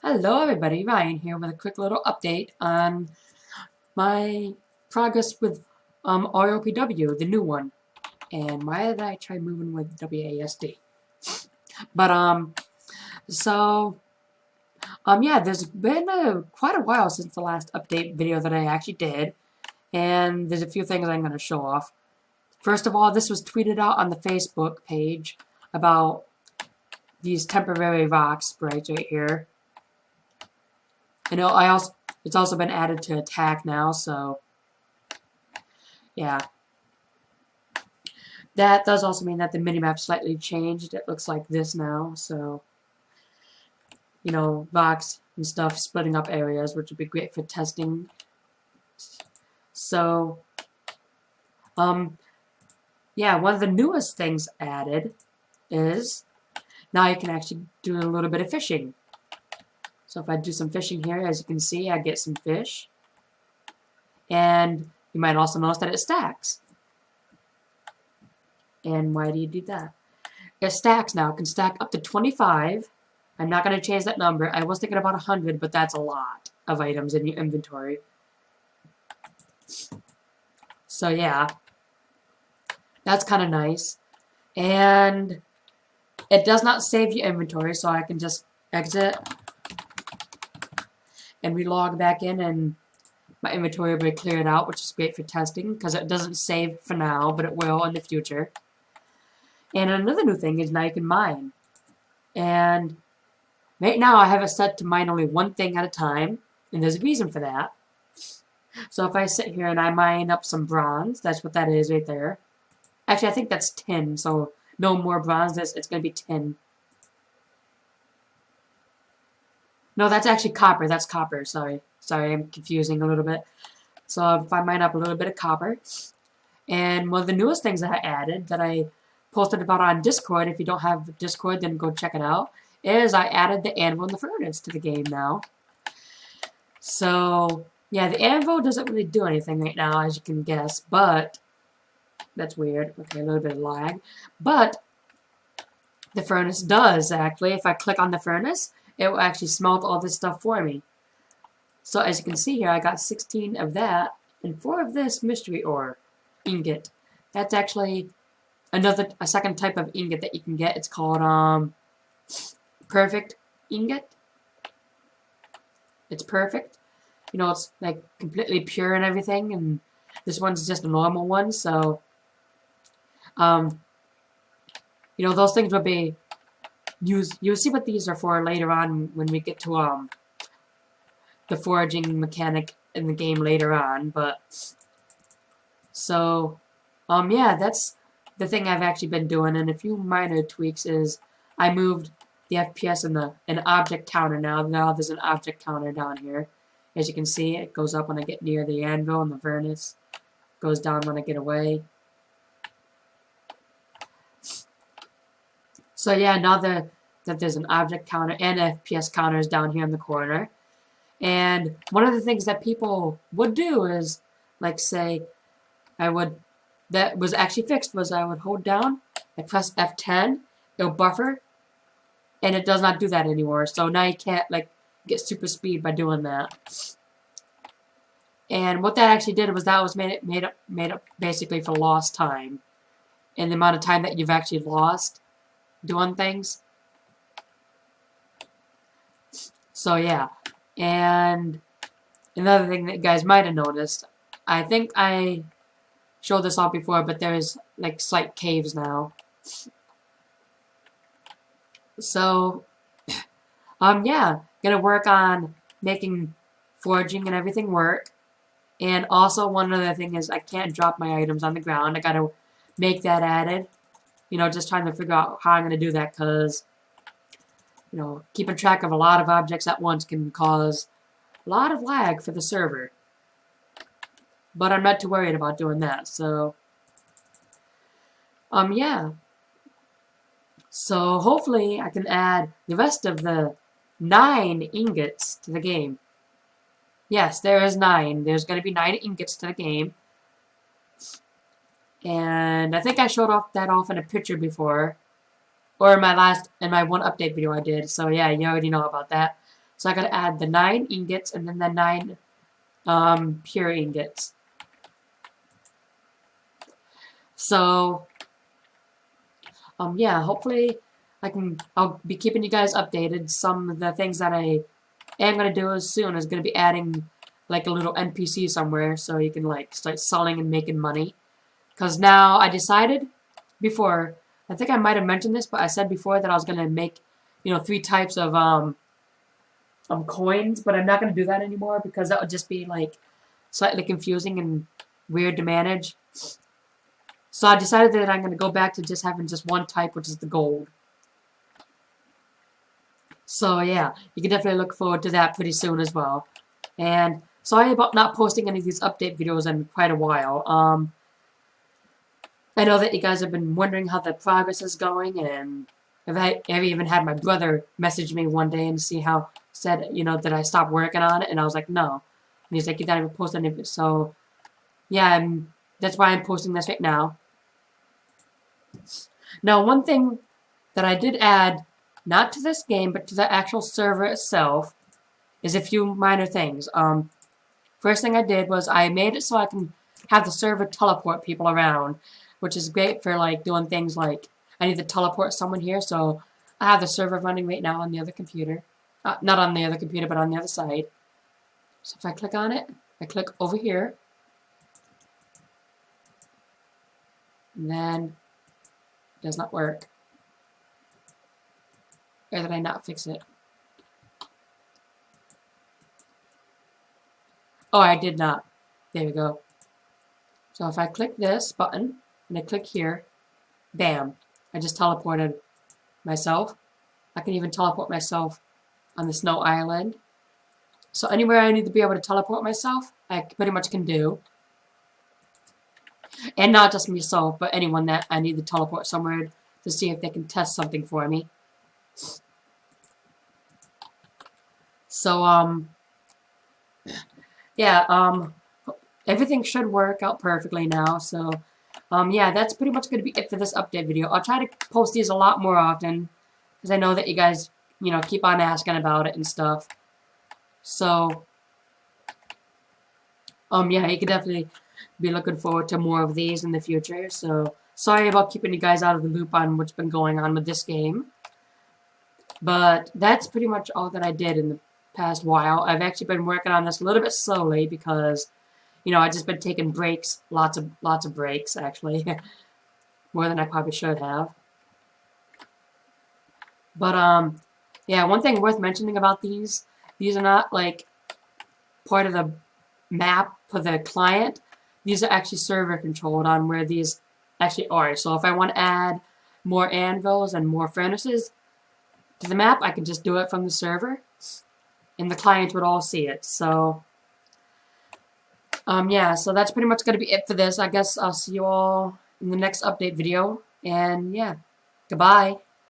Hello everybody, Ryan here with a quick little update on my progress with RoPW, the new one. And why did I try moving with WASD? But yeah, there's been quite a while since the last update video that I actually did, and there's a few things I'm going to show off. First of all, this was tweeted out on the Facebook page about these temporary rock sprites right here. And it's also been added to attack now, so yeah. That does also mean that the minimap slightly changed. It looks like this now, so rocks and stuff splitting up areas, which would be great for testing. So yeah, one of the newest things added is now you can actually do a little bit of fishing. So if I do some fishing here, as you can see, I get some fish. And you might also notice that it stacks. And why do you do that? It stacks now. It can stack up to 25. I'm not going to change that number. I was thinking about 100, but that's a lot of items in your inventory. So yeah, that's kind of nice. And it does not save your inventory, so I can just exit and relog back in, and my inventory will be cleared out, which is great for testing because it doesn't save for now, but it will in the future. And another new thing is now you can mine. And right now I have it set to mine only one thing at a time, and there's a reason for that. So if I sit here and I mine up some bronze, that's what that is right there. Actually, I think that's tin, so no more bronze, it's going to be tin. No, that's actually copper. That's copper. Sorry, I'm confusing a little bit. So if I mine up a little bit of copper. And one of the newest things that I added that I posted about on Discord, if you don't have Discord, then go check it out, is I added the anvil and the furnace to the game now. So, yeah, the anvil doesn't really do anything right now, as you can guess, but that's weird. Okay, a little bit of lag. But the furnace does, actually. If I click on the furnace, it will actually smelt all this stuff for me. So as you can see here, I got 16 of that and 4 of this mystery ore ingot. That's actually a second type of ingot that you can get. It's called perfect ingot. It's perfect. It's like completely pure and everything, and this one's just a normal one. So those things will be you'll see what these are for later on when we get to the foraging mechanic in the game later on. But so yeah, that's the thing I've actually been doing, and a few minor tweaks is I moved the FPS and an object counter now. Now there's an object counter down here. As you can see, it goes up when I get near the anvil, and the furnace goes down when I get away. So yeah, now that there's an object counter and FPS counters down here in the corner. And one of the things that people would do is, like, say, that was actually fixed was I would hold down, I press F10, it'll buffer, and it does not do that anymore. So now you can't, like, get super speed by doing that. And what that actually did was that was made up basically for lost time, and the amount of time that you've actually lost doing things. So yeah, and another thing that you guys might have noticed, I think I showed this off before, but there's like slight caves now. So yeah, gonna work on making foraging and everything work. And also one other thing is I can't drop my items on the ground. I gotta make that added. Just trying to figure out how I'm gonna do that, because keeping track of a lot of objects at once can cause a lot of lag for the server. But I'm not too worried about doing that, so yeah. So hopefully I can add the rest of the 9 ingots to the game. Yes, there is 9. There's going to be 9 ingots to the game. And I think I showed that off in a picture before. Or in my one update video I did. So yeah, you already know about that. So I gotta add the 9 ingots and then the 9 pure ingots. So yeah, hopefully I'll be keeping you guys updated. Some of the things that I am gonna do as soon is gonna be adding like a little NPC somewhere so you can like start selling and making money. Cause now I decided before, I think I might have mentioned this, but I said before that I was gonna make, 3 types of coins, but I'm not gonna do that anymore because that would just be like slightly confusing and weird to manage. So I decided that I'm gonna go back to just having just one type, which is the gold. So yeah, you can definitely look forward to that pretty soon as well. And sorry about not posting any of these update videos in quite a while. I know that you guys have been wondering how the progress is going, and I've even had my brother message me one day and see how said that I stopped working on it, and I was like, no. And he's like, you didn't even post any of it. So yeah, that's why I'm posting this right now. Now, one thing that I did add, not to this game, but to the actual server itself, is a few minor things. First thing I did was I made it so I can have the server teleport people around, which is great for like doing things like I need to teleport someone here, so I have the server running right now on the other computer. Not on the other computer, but on the other side. So if I click on it, I click over here, and then it does not work. Or did I not fix it? Oh, I did not. There we go. So if I click this button, and I click here, bam, I just teleported myself. I can even teleport myself on the snow island. So anywhere I need to be able to teleport myself, I pretty much can do. And not just myself, but anyone that I need to teleport somewhere to see if they can test something for me. So, yeah, everything should work out perfectly now. So, yeah, that's pretty much going to be it for this update video. I'll try to post these a lot more often, because I know that you guys, keep on asking about it and stuff. So, yeah, you can definitely be looking forward to more of these in the future. So, sorry about keeping you guys out of the loop on what's been going on with this game. But that's pretty much all that I did in the past while. I've actually been working on this a little bit slowly because, I've just been taking breaks, lots of breaks, actually. More than I probably should have. But, yeah, one thing worth mentioning about these are not, like, part of the map for the client. These are actually server controlled on where these actually are. So if I want to add more anvils and more furnaces to the map, I can just do it from the server, and the client would all see it. So, yeah, so that's pretty much going to be it for this. I guess I'll see you all in the next update video, and yeah, goodbye.